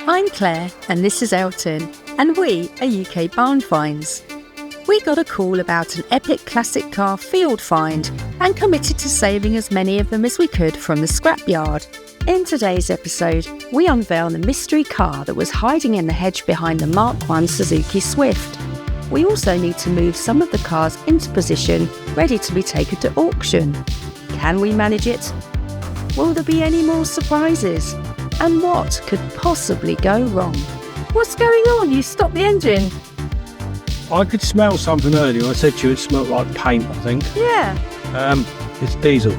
I'm Claire and this is Elton, and we are UK Barn Finds. We got a call about an epic classic car field find and committed to saving as many of them as we could from the scrapyard. In today's episode, we unveil the mystery car that was hiding in the hedge behind the Mark I Suzuki Swift. We also need to move some of the cars into position, ready to be taken to auction. Can we manage it? Will there be any more surprises? And what could possibly go wrong? What's going on? You stopped the engine. I could smell something earlier. I said to you it smelled like paint, I think. Yeah. It's diesel.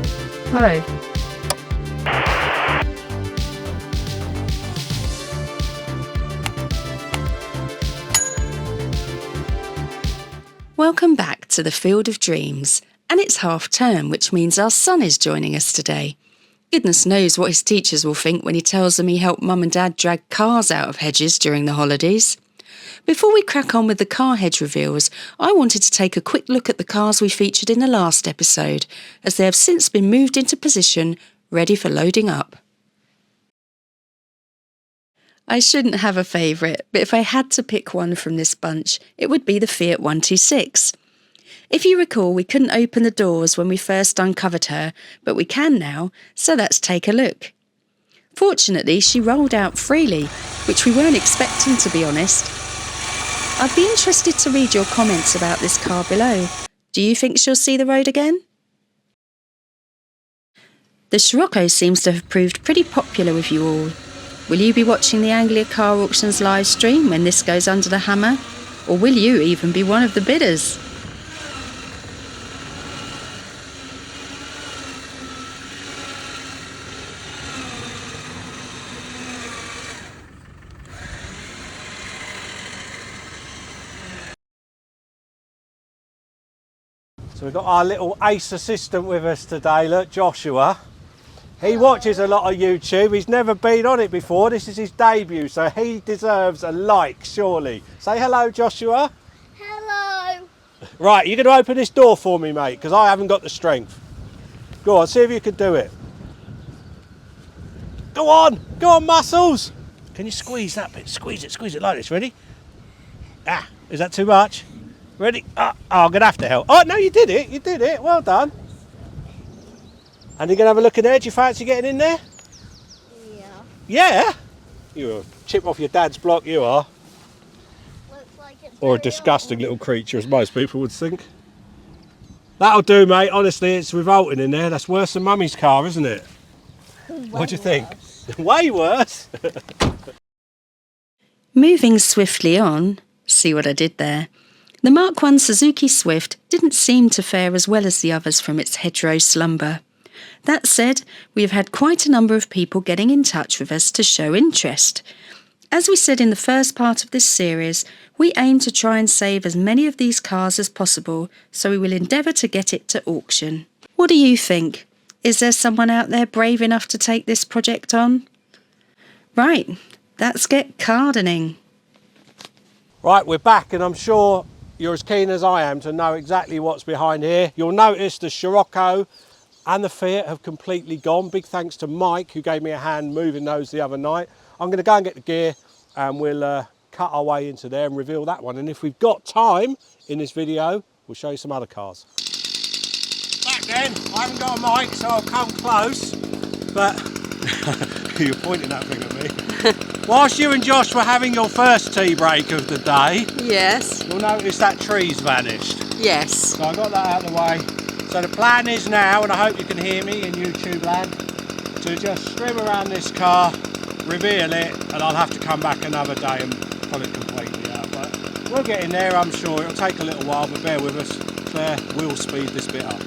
Hello. Welcome back to the Field of Dreams. And it's half term, which means our son is joining us today. Goodness knows what his teachers will think when he tells them he helped Mum and Dad drag cars out of hedges during the holidays. Before we crack on with the car hedge reveals, I wanted to take a quick look at the cars we featured in the last episode, as they have since been moved into position, ready for loading up. I shouldn't have a favourite, but if I had to pick one from this bunch, it would be the Fiat 126. If you recall, we couldn't open the doors when we first uncovered her, but we can now, so let's take a look. Fortunately, she rolled out freely, which we weren't expecting, to be honest. I'd be interested to read your comments about this car below. Do you think she'll see the road again? The Scirocco seems to have proved pretty popular with you all. Will you be watching the Anglia Car Auctions live stream when this goes under the hammer? Or will you even be one of the bidders? So we've got our little ace assistant with us today, look, Joshua. He watches a lot of YouTube. He's never been on it before. This is his debut, so he deserves a like, surely. Say hello, Joshua. Hello. Right, you're going to open this door for me, mate, because I haven't got the strength. Go on, see if you can do it. Go on, muscles. Can you squeeze that bit? Squeeze it like this. Ready? Ah, is that too much? Ready? Oh, I'm going to have to help. Oh, no, you did it. Well done. And you're going to have a look in there. Do you fancy getting in there? Yeah. Yeah? You're a chip off your dad's block, you are. Looks like it's Or a very disgusting little creature, as most people would think. That'll do, mate. Honestly, it's revolting in there. That's worse than Mummy's car, isn't it? What do you think? Way worse. Moving swiftly on, see what I did there? The Mark I Suzuki Swift didn't seem to fare as well as the others from its hedgerow slumber. That said, we have had quite a number of people getting in touch with us to show interest. As we said in the first part of this series, we aim to try and save as many of these cars as possible, so we will endeavour to get it to auction. What do you think? Is there someone out there brave enough to take this project on? Right, let's get cardening. Right, we're back, and I'm sure you're as keen as I am to know exactly what's behind here. You'll notice the Scirocco and the Fiat have completely gone. Big thanks to Mike, who gave me a hand moving those the other night. I'm going to go and get the gear, and we'll cut our way into there and reveal that one. And if we've got time in this video, we'll show you some other cars. Back then, I haven't got a mic, so I'll come close, but you're pointing that thing at me. Whilst you and Josh were having your first tea break of the day, Yes. you'll notice that tree's vanished. Yes. So I got that out of the way. So the plan is now, and I hope you can hear me in YouTube land, to just trim around this car, reveal it, and I'll have to come back another day and pull it completely out. But we'll get in there, I'm sure. It'll take a little while, but bear with us. Claire will speed this bit up.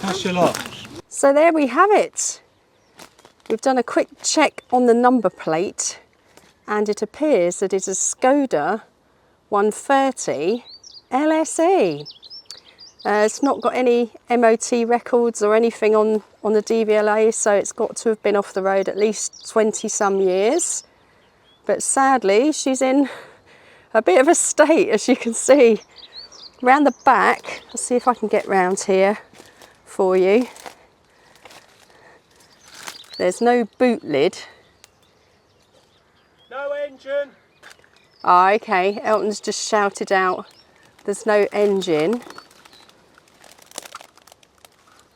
That's your lot. So there we have it. We've done a quick check on the number plate and it appears that it's a Skoda 130 LSE. It's not got any MOT records or anything on the DVLA, so it's got to have been off the road at least 20 some years. But sadly, she's in a bit of a state, as you can see. Round the back, let's see if I can get round here for you. There's no boot lid. No engine. Ah, okay, Elton's just shouted out there's no engine.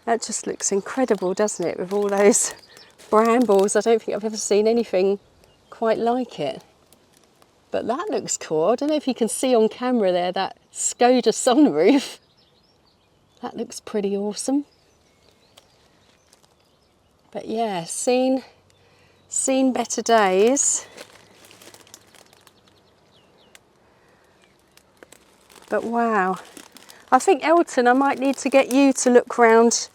That just looks incredible, doesn't it, with all those brambles. I don't think I've ever seen anything quite like it. But that looks cool. I don't know if you can see on camera there, that Skoda sunroof. That looks pretty awesome. But yeah, seen better days. But wow. I think, Elton, I might need to get you to look round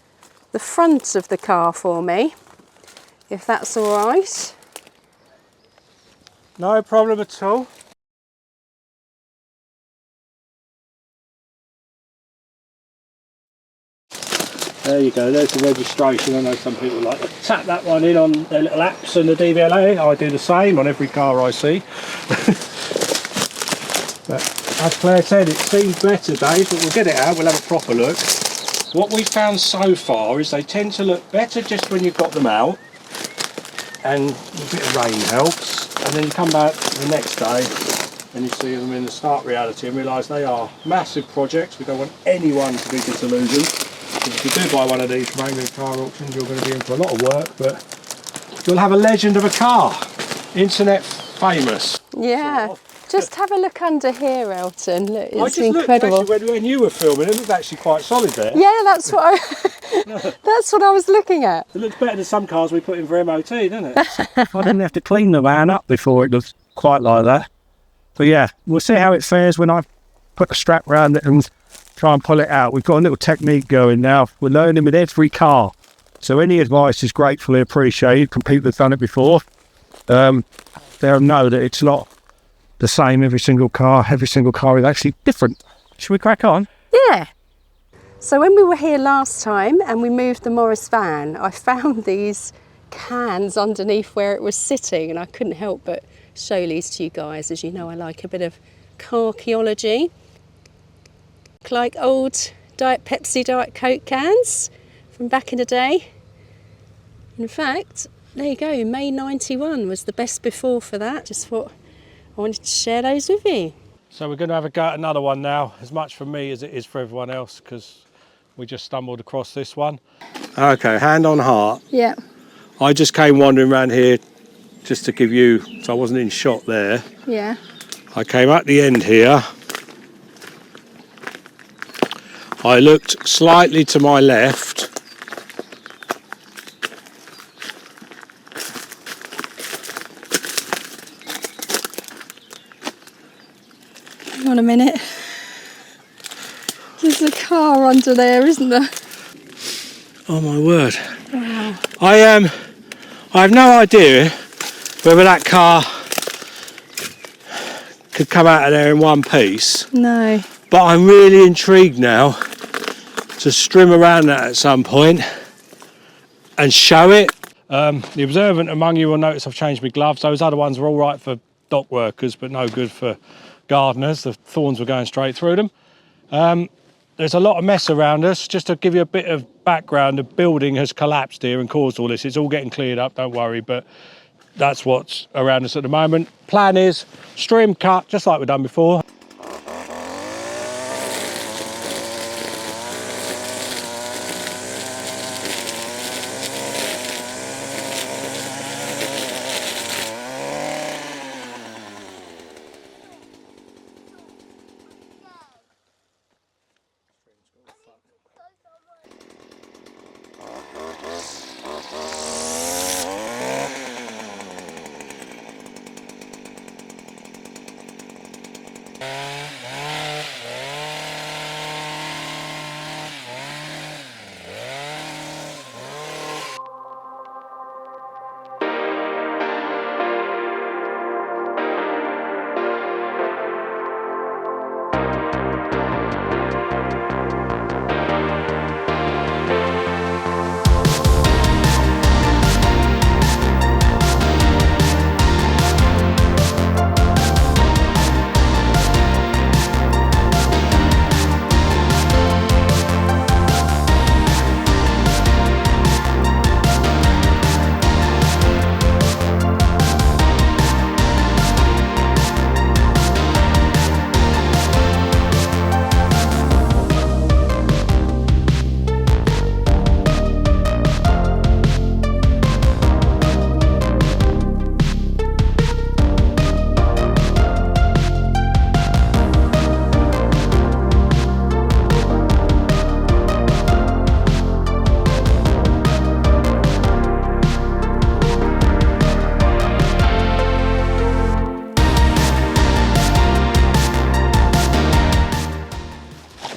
the front of the car for me, if that's all right. No problem at all. There you go, there's the registration. I know some people like to tap that one in on their little apps and the DVLA. I do the same on every car I see. But as Claire said, it seems better, Dave, but we'll get it out, we'll have a proper look. What we've found so far is they tend to look better just when you've got them out, and a bit of rain helps, and then you come back the next day and you see them in the stark reality and realise they are massive projects. We don't want anyone to be disillusioned. If you do buy one of these from England car auctions, you're going to be in for a lot of work, but you'll have a legend of a car, internet famous. Yeah, sort of. Just have a look under here, Elton. Look, it's I just incredible. looked actually when you were filming, it looked actually quite solid there. Yeah, that's what I was looking at. It looks better than some cars we put in for MOT, doesn't it? I didn't have to clean the van up before it looks quite like that. But yeah, we'll see how it fares when I put the strap around it and try and pull it out. We've got a little technique going now. We're learning with every car. So any advice is gratefully appreciated from people who've done it before. They'll know that it's not the same every single car. Every single car is actually different. Should we crack on? Yeah. So when we were here last time and we moved the Morris van, I found these cans underneath where it was sitting, and I couldn't help but show these to you guys. As you know, I like a bit of carchaeology. Look like old Diet Pepsi, Diet Coke cans from back in the day. In fact, there you go, May 91 was the best before for that. Just thought I wanted to share those with you. So we're going to have a go at another one now, as much for me as it is for everyone else, because We just stumbled across this one. Okay, hand on heart. Yeah. I just came wandering around here just to give you, so I wasn't in shot there. Yeah. I came at the end here. I looked slightly to my left. Hang on a minute. There's a car under there, isn't there? Oh my word. Wow. I have no idea whether that car could come out of there in one piece. No. But I'm really intrigued now to strim around that at some point and show it. The observant among you will notice I've changed my gloves. Those other ones were all right for dock workers, but no good for gardeners. The thorns were going straight through them. There's a lot of mess around us. Just to give you a bit of background, the building has collapsed here and caused all this. It's all getting cleared up, don't worry, but that's what's around us at the moment. Plan is stream cut, just like we've done before.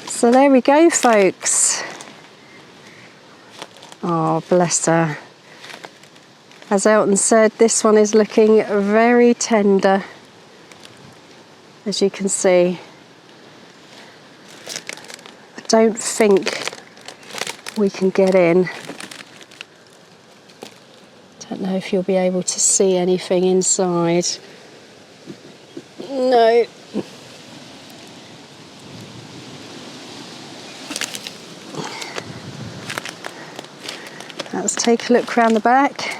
So there we go, folks. Oh, bless her. As Elton said, this one is looking very tender, as you can see. I don't think we can get in. Don't know if you'll be able to see anything inside. No. Let's take a look round the back.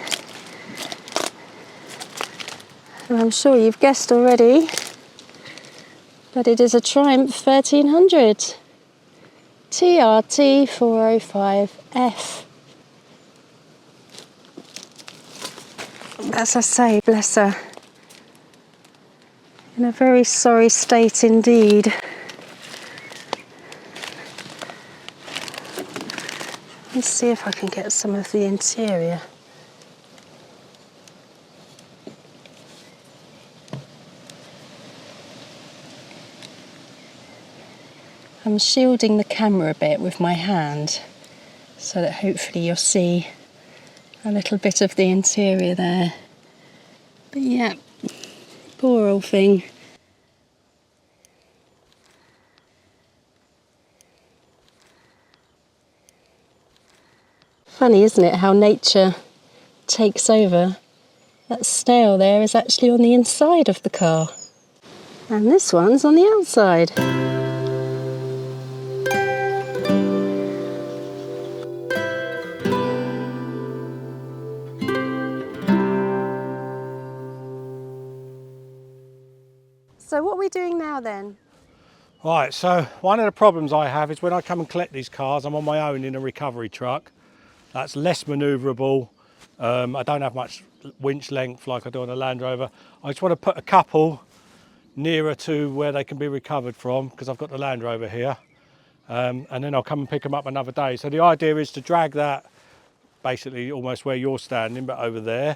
And I'm sure you've guessed already, but it is a Triumph 1300 TRT 405F. As I say, bless her, in a very sorry state indeed. Let's see if I can get some of the interior. I'm shielding the camera a bit with my hand so that hopefully you'll see a little bit of the interior there. But yeah, poor old thing. Funny, isn't it, how nature takes over? That snail there is actually on the inside of the car. And this one's on the outside. So what are we doing now then? Right, so one of the problems I have is when I come and collect these cars, I'm on my own in a recovery truck. That's less manoeuvrable. I don't have much winch length like I do on a Land Rover. I just want to put a couple nearer to where they can be recovered from because I've got the Land Rover here. And then I'll come and pick them up another day. So the idea is to drag that basically almost where you're standing, but over there.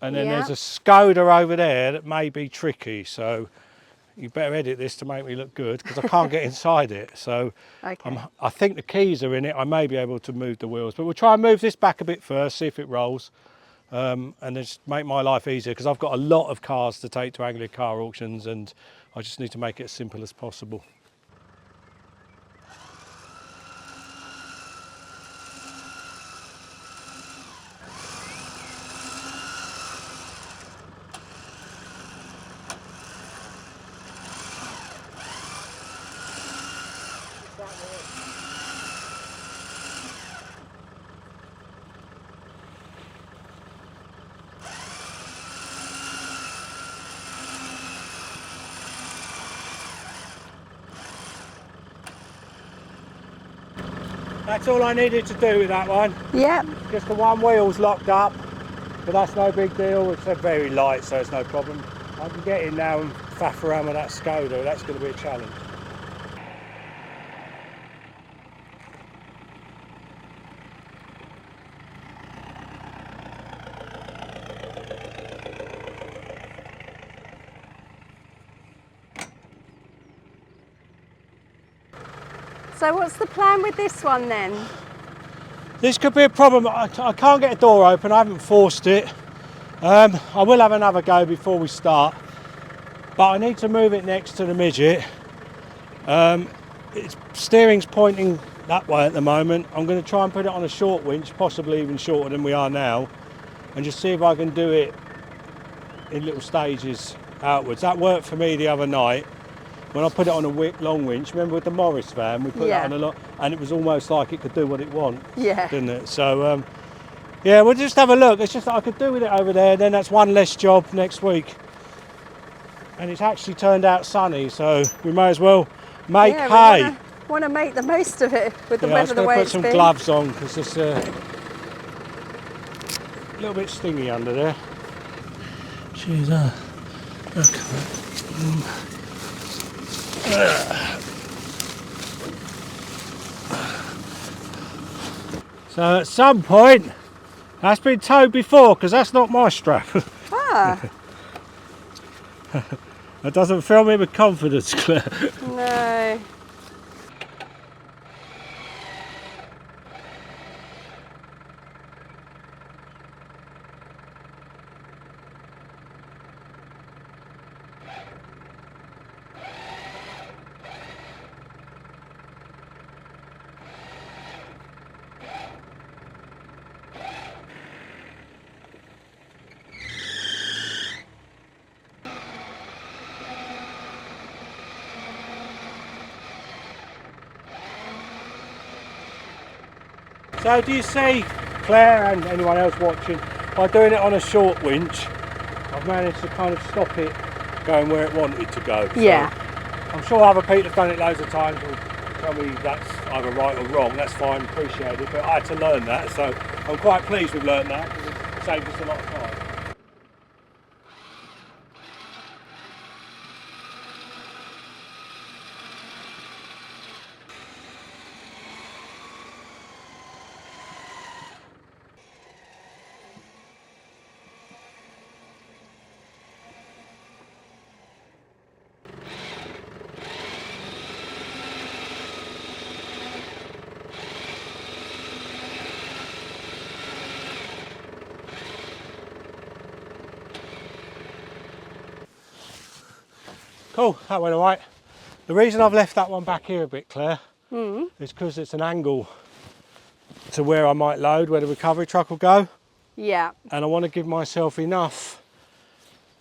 And then there's a Skoda over there that may be tricky. So you better edit this to make me look good because I can't get inside it. So Okay. I think the keys are in it. I may be able to move the wheels, but we'll try and move this back a bit first, see if it rolls, and then just make my life easier because I've got a lot of cars to take to Anglia car auctions and I just need to make it as simple as possible. That's all I needed to do with that one. Yep. Just the one wheel's locked up, but that's no big deal. It's very light, so it's no problem. I can get in now and faff around with that Skoda. That's going to be a challenge. So what's the plan with this one then? This could be a problem. I can't get a door open. I haven't forced it. I will have another go before we start, but I need to move it next to the Midget. Its steering's pointing that way at the moment. I'm going to try and put it on a short winch, possibly even shorter than we are now, and just see if I can do it in little stages outwards. That worked for me the other night when I put it on a long winch. Remember with the Morris van, we put that on a lot, and it was almost like it could do what it wants, didn't it? So yeah, we'll just have a look. It's just that I could do with it over there, then that's one less job next week. And it's actually turned out sunny, so we may as well make hay. We want to make the most of it with the weather the way it's been. Put some gloves on because it's a little bit stingy under there. Jeez, So at some point, that's been towed before because that's not my strap. Ah. That doesn't fill me with confidence, Claire. No. So do you see, Claire and anyone else watching, by doing it on a short winch, I've managed to kind of stop it going where it wanted to go. So I'm sure other people have done it loads of times and tell me that's either right or wrong. That's fine, appreciate it, but I had to learn that, so I'm quite pleased we've learned that because it saved us a lot of time. Cool, that went all right. The reason I've left that one back here a bit, Claire, is because it's an angle to where I might load, where the recovery truck will go. Yeah. And I want to give myself enough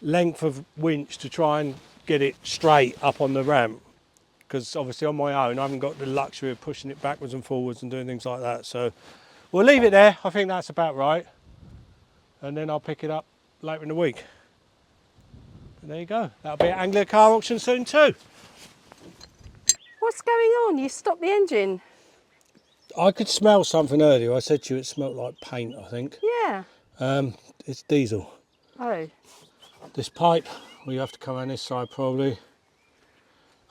length of winch to try and get it straight up on the ramp. Because obviously on my own, I haven't got the luxury of pushing it backwards and forwards and doing things like that. So we'll leave it there. I think that's about right. And then I'll pick it up later in the week. And there you go. That'll be at Anglia car auction soon too. What's going on? You stopped the engine. I could smell something earlier. I said to you it smelled like paint, I think. Yeah. It's diesel. Oh. This pipe, well, you have to come on this side probably.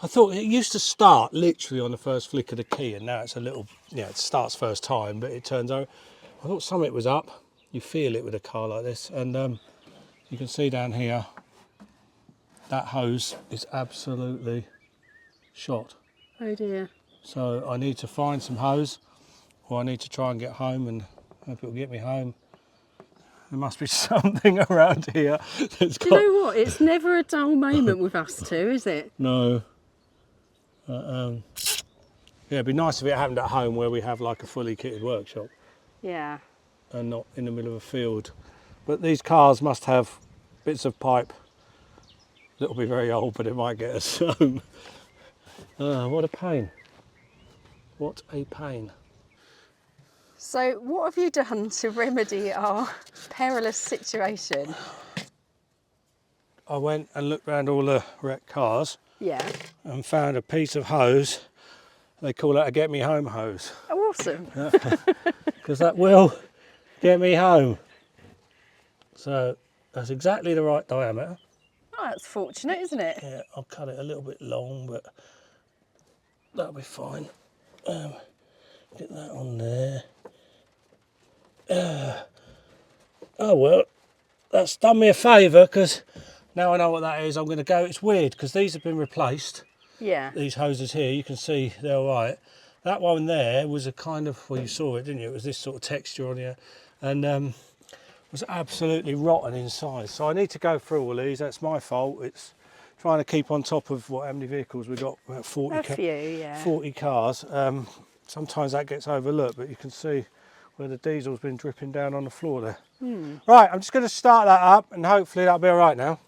I thought it used to start literally on the first flick of the key, and now it's a little, yeah, it starts first time, but it turns out, I thought something was up. You feel it with a car like this, and you can see down here, that hose is absolutely shot. Oh dear. So I need to find some hose, or I need to try and get home and hope it'll get me home. There must be something around here that's got... Do you know what? It's never a dull moment with us two, is it? No. Yeah, it'd be nice if it happened at home where we have like a fully kitted workshop Yeah. and not in the middle of a field. But these cars must have bits of pipe that'll be very old, but it might get us home. What a pain. What a pain. So what have you done to remedy our perilous situation? I went and looked around all the wrecked cars Yeah. and found a piece of hose. They call it a get me home hose. Oh, awesome. Because that will get me home. So that's exactly the right diameter. Oh, that's fortunate, isn't it? Yeah, I'll cut it a little bit long, but that'll be fine. Get that on there. Oh well, that's done me a favour, because now I know what that is. I'm going to go. It's weird because these have been replaced. Yeah. These hoses here, you can see they're all right. That one there was a kind of, well, you saw it, didn't you? It was this sort of texture on here, and was absolutely rotten inside. So I need to go through all these. That's my fault. It's trying to keep on top of how many vehicles we've got. About 40. A few, yeah. 40 cars. Sometimes that gets overlooked, but you can see where the diesel's been dripping down on the floor there. Right, I'm just going to start that up, and hopefully that'll be all right now.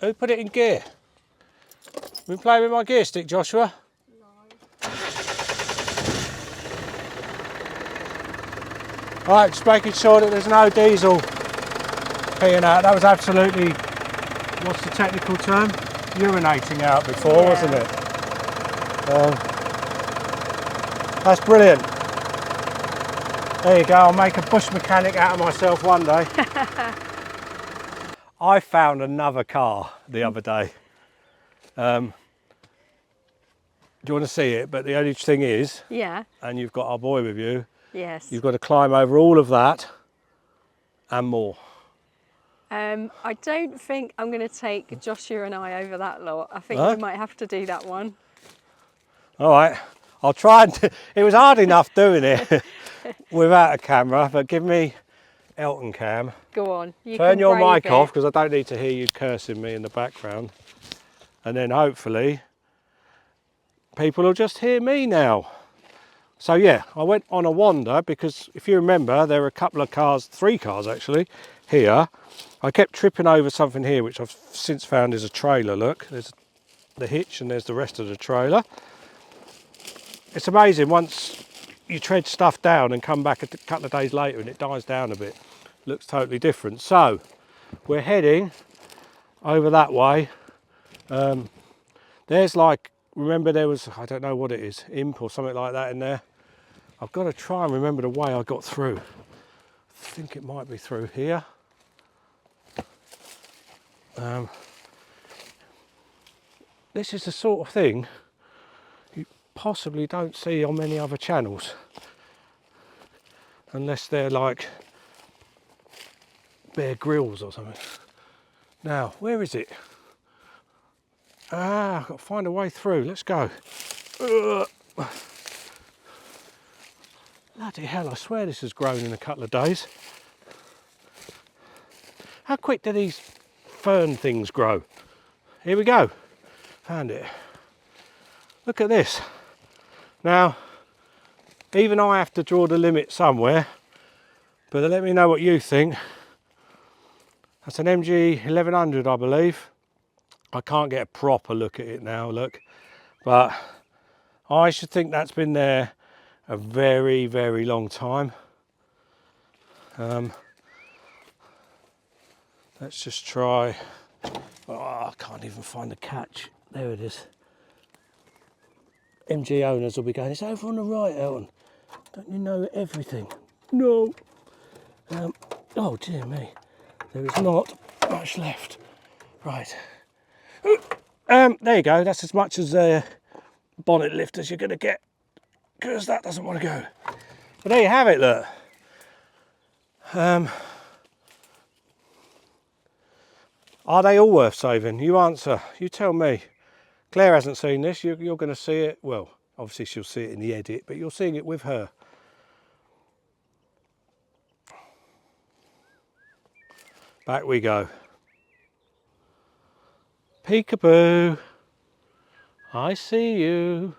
Who put it in gear? Been playing with my gear stick, Joshua? No. Right, just making sure that there's no diesel peeing out. That was absolutely, what's the technical term? Urinating out before, Yeah. wasn't it? That's brilliant. There you go, I'll make a bush mechanic out of myself one day. I found another car the other day. Do you want to see it? But the only thing is, Yeah. and you've got our boy with you, Yes. you've got to climb over all of that and more. I don't think I'm going to take Joshua and I over that lot. I think No? we might have to do that one. All right, I'll try and do, it was hard enough doing it without a camera, but give me Elton cam. Go on. You Turn can your brave mic it. off, because I don't need to hear you cursing me in the background. And then hopefully people will just hear me now. So yeah, I went on a wander because if you remember, there were a couple of cars, 3 cars actually, here. I kept tripping over something here, which I've since found is a trailer. Look, there's the hitch and there's the rest of the trailer. It's amazing once you tread stuff down and come back a couple of days later and it dies down a bit. Looks totally different. So we're heading over that way. There's like, remember there was, I don't know what it is, imp or something like that in there. I've got to try and remember the way I got through. I think it might be through here. This is the sort of thing you possibly don't see on many other channels. Unless they're like Bear Grylls or something. Now, where is it? I've got to find a way through. Let's go. Bloody hell, I swear this has grown in a couple of days. How quick do these fern things grow? Here we go. Found it. Look at this. Now, even I have to draw the limit somewhere, but let me know what you think. That's an MG 1100, I believe. I can't get a proper look at it now, look, but I should think that's been there a very, very long time. Let's just try. Oh, I can't even find the catch. There it is. MG owners will be going, it's over on the right, Elton. Don't you know everything? No. Oh dear me, there is not much left. Right. There you go, that's as much as bonnet lift as you're going to get, because that doesn't want to go. But there you have it, look. Are they all worth saving? You answer, you tell me. Claire hasn't seen this, you're going to see it, well, obviously she'll see it in the edit, but you're seeing it with her. Back we go. Peekaboo, I see you.